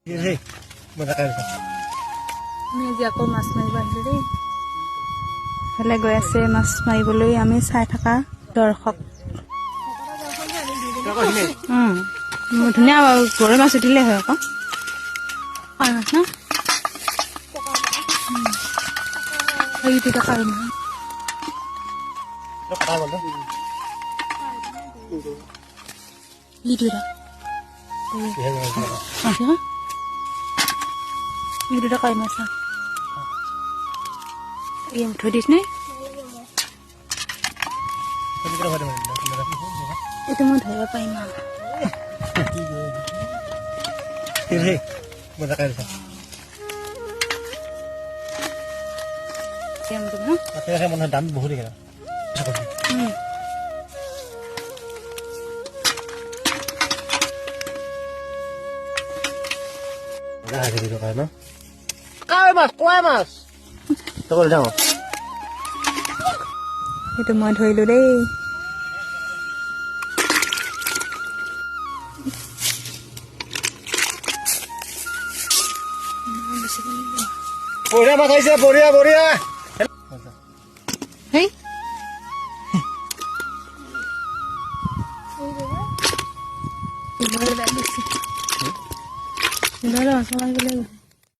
আমি আজি আকৌ মাছ মাৰিব আহিলোঁ দেই। ইফালে গৈ আছে মাছ মাৰিবলৈ আমি চাই থকা দৰ্শক। ধুনীয়া গৰৈ মাছ উঠিলে হয় আকৌ কাই মাছ ন এইটো কাই মাছ itu kayak masa yang tadi nih itu mau dari apa ini ini mana kan yang mana akhirnya saya mau dam buhuri kan udah ada gitu kan no kue mas coba jangan itu mau ধৰিলো দেই Boria mas aja boria hei ini ada di sini ini ada sama lagi